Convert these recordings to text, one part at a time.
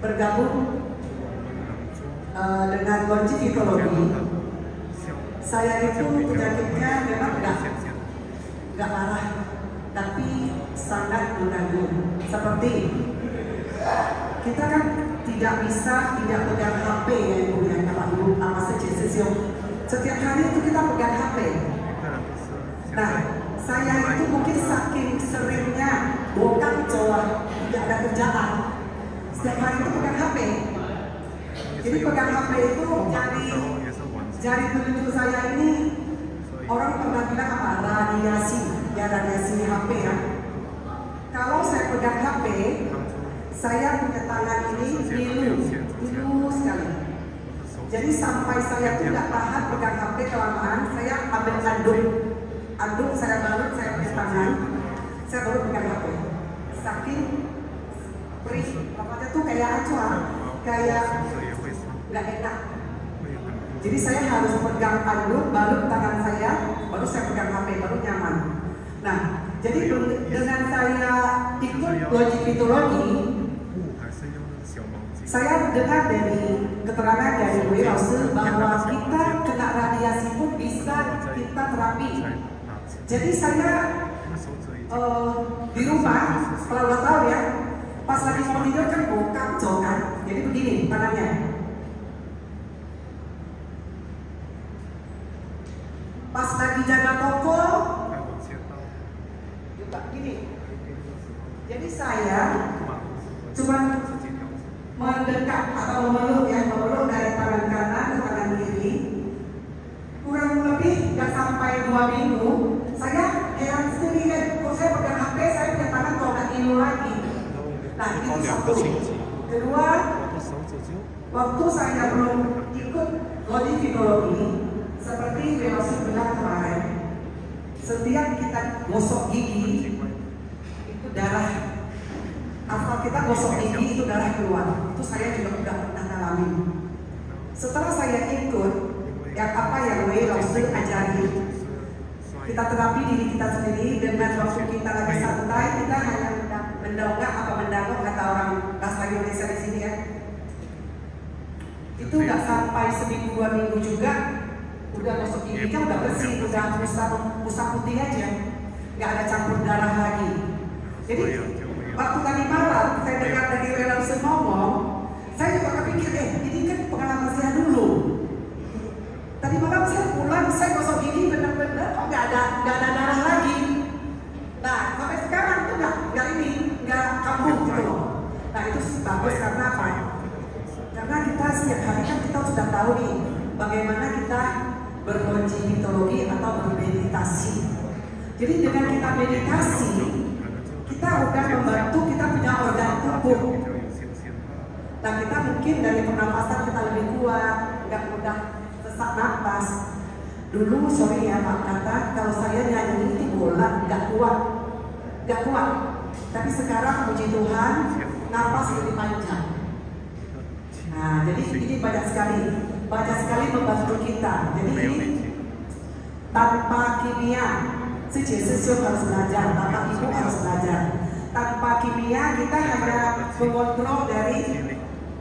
bergabung dengan logikologi. Saya itu penyakitnya memang nggak parah, tapi sangat mengganggu. Seperti kita kan tidak bisa tidak pegang HP ya Ibu ya, Bapak Ibu, sama sejauh setiap hari itu kita pegang HP. Nah, saya itu mungkin saking seringnya bokap Jawa tidak ada kerjaan, setiap hari itu pegang HP. Jadi pegang HP itu jari penunjuk saya ini orang pernah bilang apa? Radiasi, ya radiasi HP ya. Kalau saya pegang HP, saya punya tangan ini pilu sekali. Jadi sampai saya tuh nggak tahan pegang HP kelamaan, saya ambil anduk saya balut, saya pakai tangan, saya baru pegang HP. Saking perih, apanya tuh kayak acuan, kayak nggak enak. Jadi saya harus pegang anduk, balut tangan saya, baru saya pegang HP, baru nyaman. Nah, jadi dengan saya ikut logikologi, saya dengar dari keterangan dari Bu Rose bahwa kita kena radiasi pun bisa kita terapi. Jadi saya di rumah, kalau lo tahu ya, pas lagi mau tidur kan bokap kan, jadi begini tangannya. Pas lagi jaga toko, juga gini. Jadi saya cuma mendekat atau memeluk dari tangan kanan ke tangan kiri, kurang lebih nggak sampai 2 minggu, saya heran sendiri kok saya pegang HP, saya punya tangan kok nggak ngilu lagi. Nah itu satu. Kedua, waktu saya belum ikut logikologi, seperti Velosi bilang kemarin, setiap kita gosok gigi itu darah. Asal kita gosok gigi itu darah keluar. Itu saya juga udah pernah alami. Setelah saya ikut yang Velosi ajari, kita terapi diri kita sendiri dengan waktu kita lagi santai, kita hanya mendongak kata orang bahasa Indonesia di sini ya. Itu nggak sampai seminggu 2 minggu juga udah gosok giginya udah bersih, udah usah putih aja, nggak ada campur darah lagi. Jadi waktu tadi malam saya dengar dari Velosi ngomong, saya juga kepikir ini kan pengalaman saya dulu. Tadi malam saya pulang, saya gosok gigi benar-benar kok nggak ada darah lagi. Nah sampai sekarang tuh nggak kambuh gitu loh. Nah itu bagus karena apa? Karena kita setiap hari kan kita sudah tahu nih bagaimana kita berlogikologi atau bermeditasi. Jadi dengan kita meditasi, kita udah membantu kita punya organ tubuh. Nah kita mungkin dari pernapasan kita lebih kuat, nggak mudah sesak napas. Dulu sorry ya Pak kata, kalau saya nyanyi itu bola nggak kuat. Tapi sekarang puji Tuhan, napas lebih panjang. Nah jadi ini banyak sekali membantu kita. Jadi tanpa kimia, sejauh harus belajar, Bapak Ibu harus belajar. Tanpa kimia kita hanya mengontrol dari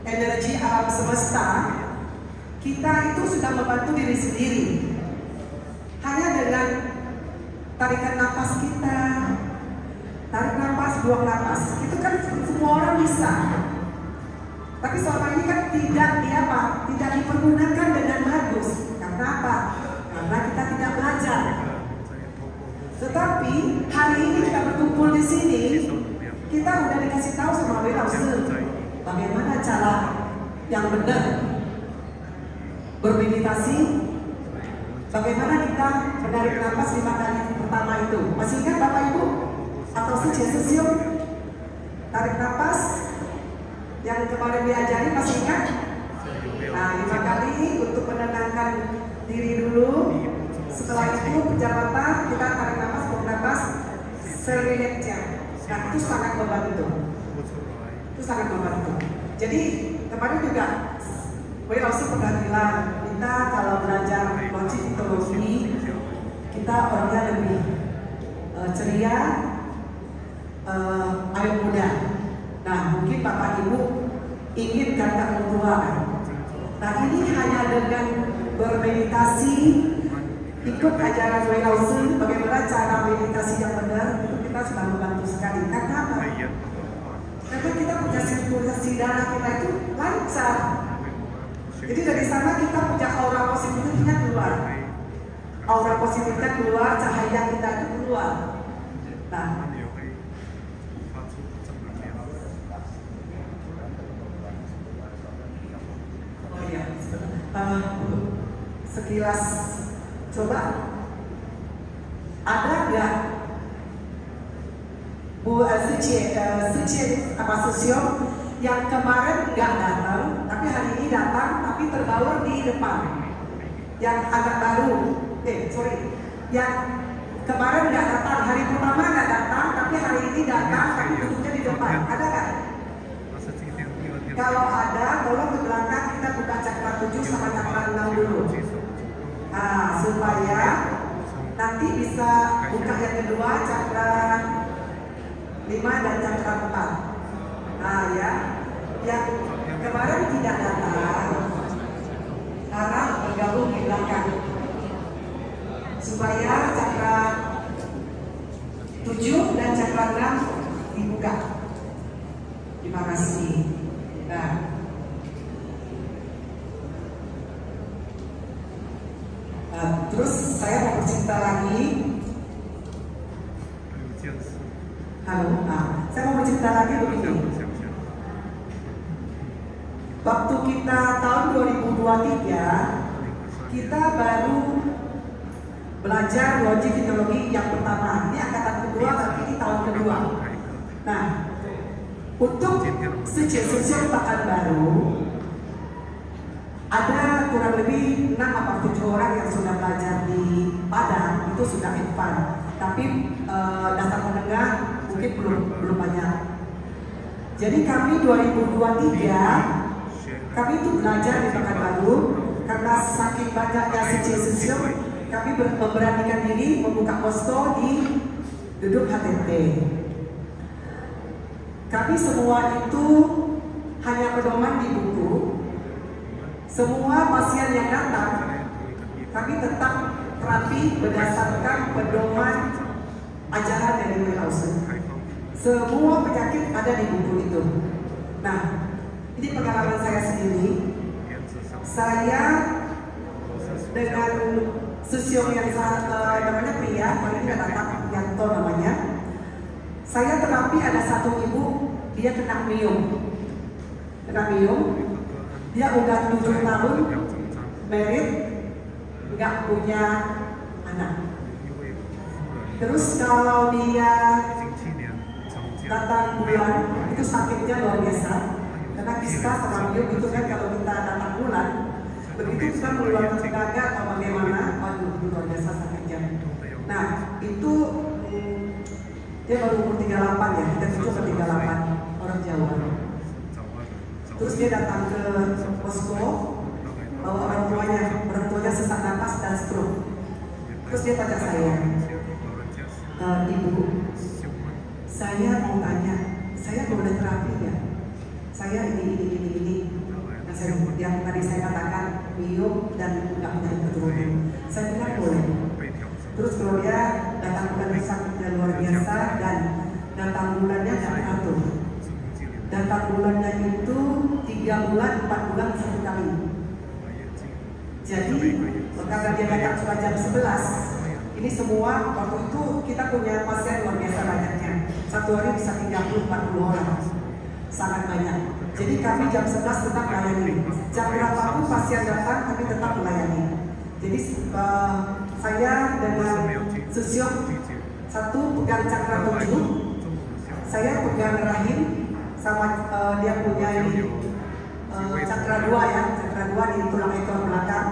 energi alam semesta. Kita itu sudah membantu diri sendiri. Hanya dengan tarikan napas kita, tarik napas, buang napas, itu kan semua orang bisa. Tapi selama ini kan tidak dipergunakan dengan bagus. Karena apa? Karena kita tidak belajar. Tetapi hari ini kita berkumpul di sini, kita udah dikasih tahu sama Velosi bagaimana cara yang benar bermeditasi, bagaimana kita menarik nafas 5 kali pertama itu. Masih ingat Bapak Ibu? Atau sejauh tarik nafas yang kemarin diajari, masih ingat? Nah 5 kali untuk menenangkan diri dulu. Setelah itu penjabatan kita tarik nafas, buang nafas seriletnya. Nah itu sangat membantu. Jadi kemarin juga Velosi pernah bilang kita kalau belajar logikologi kita orangnya lebih ceria, ayo muda. Nah mungkin Bapak Ibu ingin kakak tua. Nah ini hanya dengan bermeditasi, ikut ajaran Wei Lao Tzu, bagaimana cara meditasi yang benar, itu kita sudah membantu sekali. Karena apa? Karena kita punya sirkulasi darah kita itu lancar. Jadi dari sana kita punya aura positifnya keluar. Aura positifnya keluar, cahaya kita itu keluar. Nah, oh iya, sekilas coba ada nggak Bu Suci apa Susiong yang kemarin nggak datang, tapi hari ini datang, tapi terbaur di depan. Yang agak baru, yang kemarin nggak datang, hari pertama nggak datang, tapi hari ini datang, tapi duduknya di depan. Ada nggak? Kalau ada, tolong ke belakang kita buka cakra 7 sama cakra 6 dulu. Nah, supaya nanti bisa buka yang kedua, cakra 5 dan cakra 4. Nah ya, yang kemarin tidak datang, sekarang bergabung di belakang. Supaya cakra 7 dan cakra 6 dibuka. Terima kasih. Nah, terus saya mau bercerita lagi. Halo, saya mau bercerita lagi begini. Waktu kita tahun 2023, kita baru belajar logik teknologi yang pertama. Ini angkatan kedua, tapi ini tahun kedua. Nah, untuk sejak bahkan baru, ada kurang lebih 6 atau 7 orang yang sudah belajar di Padang, itu sudah advance. Tapi dasar menengah mungkin belum banyak. Jadi kami 2023 kami itu belajar di Pekanbaru karena saking banyaknya siswa, kami memberanikan diri membuka posko di Duduk HTT. Kami semua itu hanya pedoman di buku. Semua pasien yang datang, kami tetap terapi berdasarkan pedoman ajaran dari Wei Lao Tzu. Semua penyakit ada di buku itu. Nah, ini pengalaman saya sendiri. Saya dengan Susiong yang namanya pria, paling tidak datang, Yanto namanya. Saya terapi ada satu ibu, dia kena miom. Dia udah 7 tahun, married, nggak punya anak. Terus kalau dia datang bulan, itu sakitnya luar biasa. Karena kista sama miom itu kan kalau kita datang bulan, begitu kita mengeluarkan tenaga atau bagaimana, waduh luar biasa sakitnya. Nah itu dia baru umur 38 ya, kita 7 ke 38 orang Jawa. Terus dia datang ke posko, bawa orang tuanya sesak napas dan stroke. Terus dia tanya saya, Ibu, saya mau tanya, saya boleh terapi nggak? Saya ini. Yang tadi saya katakan miom dan nggak punya keturunan. Saya bilang boleh. Terus kalau dia datang bulan sakitnya luar biasa dan datang bulannya nggak teratur. Datang bulannya itu 3 bulan, 4 bulan 1 kali. Jadi karena dia datang cuma jam 11, ini semua waktu itu kita punya pasien luar biasa banyaknya. Satu hari bisa 30-40 orang, sangat banyak. Jadi kami jam 11 tetap melayani. Jam berapapun pasien datang, kami tetap melayani. Jadi saya dengan Susiong satu pegang cakra 7, saya pegang rahim, sama dia punya ini cakra 2 ya, cakra 2 di tulang ekor belakang.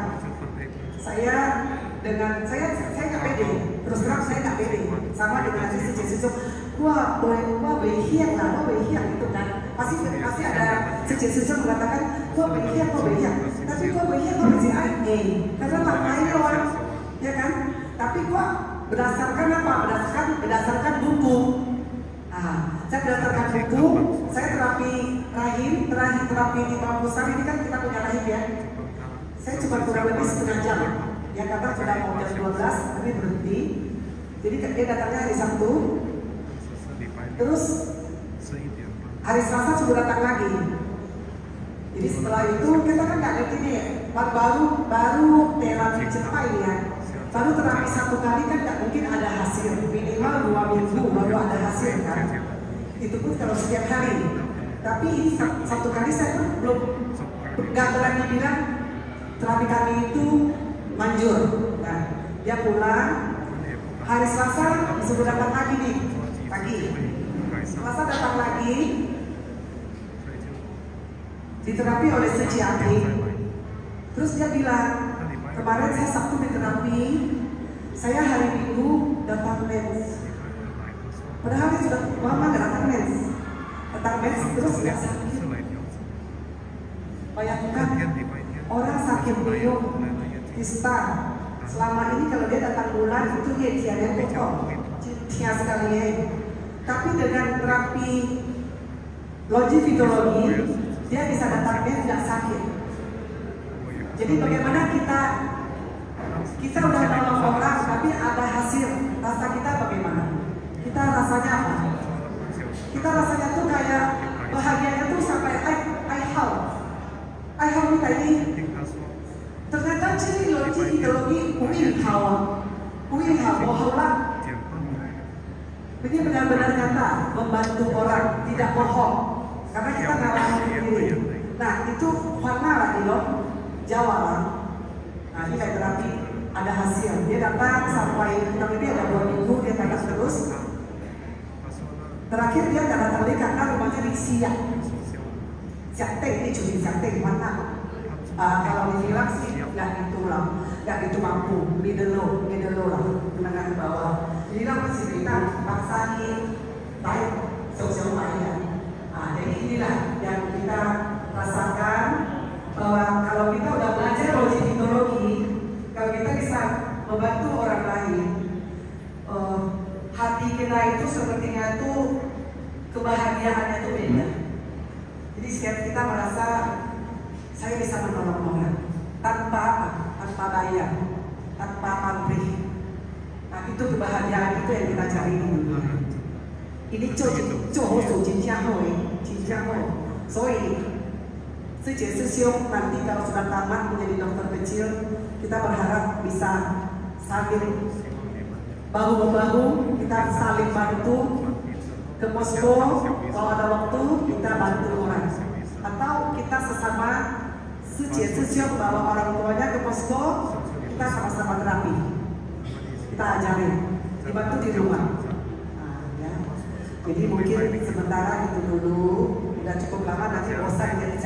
Saya nggak pede, terus terang saya nggak pede, sama dengan sisi wah behiang itu kan, pasti ada sisi mengatakan wah behiang, tapi behiang karena maknanya orang, ya kan? Tapi berdasarkan apa? Berdasarkan buku. Saya berdasarkan buku, saya terapi rahim terapi di Mampusar ini kan kita punya rahim ya. Saya cuma kurang lebih setengah jam. Ya karena sudah mau jam 12, tapi berhenti. Jadi dia datangnya hari Sabtu. Terus hari Selasa sudah datang lagi. Jadi setelah itu kita kan nggak ngerti nih, baru terapi cepat ini ya. Baru terapi 1 kali kan nggak mungkin ada hasil. Minimal 2 minggu baru ada hasil kan. Itu pun kalau setiap hari. Tapi ini 1 kali saya pun belum nggak berani bilang terapi kami itu manjur. Nah, dia pulang hari Selasa disuruh datang lagi nih pagi. Selasa datang lagi diterapi oleh psikiatri. Terus dia bilang, kemarin saya Sabtu diterapi, saya hari Minggu datang mens. Padahal dia sudah lama nggak datang mens. Datang mens terus nggak sakit. Bayangkan orang sakit biung, kista. Selama ini kalau dia datang bulan itu dia tiada potong, tiada sekali ya. Tapi dengan terapi logifitologi dia bisa datang dia tidak sakit. Jadi bagaimana kita udah nolong orang tapi ada hasil, rasa kita bagaimana? Kita rasanya apa? Kita rasanya tuh kayak bahagianya tuh sampai I help kita ini. Ternyata ciri logifitologi uing hao bohong. Ini benar-benar nyata membantu orang, tidak bohong. Karena kita ngalamin sendiri. Nah itu warna lagi loh, Jawa lah. Nah ini kayak terapi ada hasil. Dia datang sampai kurang lebih ada 2 minggu dia datang terus. Terakhir dia nggak datang lagi karena rumahnya di Siak. Siak ini curi Siak mana? Kalau dibilang sih nggak gitu lah, nggak gitu mampu. Middle low lah, menengah ke bawah. Jadi lah masih kita paksain baik sosial media. Jadi inilah yang kita rasakan bahwa kalau kita udah belajar logifitologi, kalau kita bisa membantu orang lain, hati kita itu sepertinya tuh kebahagiaannya tuh beda. Jadi setiap kita merasa saya bisa menolong orang tanpa apa? Tanpa bayar, tanpa pamrih. Nah itu kebahagiaan itu yang kita cari di dunia. Ini nanti kalau sudah tamat menjadi dokter kecil, kita berharap bisa sambil bahu-bahu kita saling bantu ke Moskow. Kalau ada waktu kita bantu orang, atau kita sesama bawa orang tuanya ke Moskow, kita sama-sama terapi, kita ajarin, dibantu di rumah. Jadi mungkin sementara itu dulu, udah cukup lama nanti bosan jadi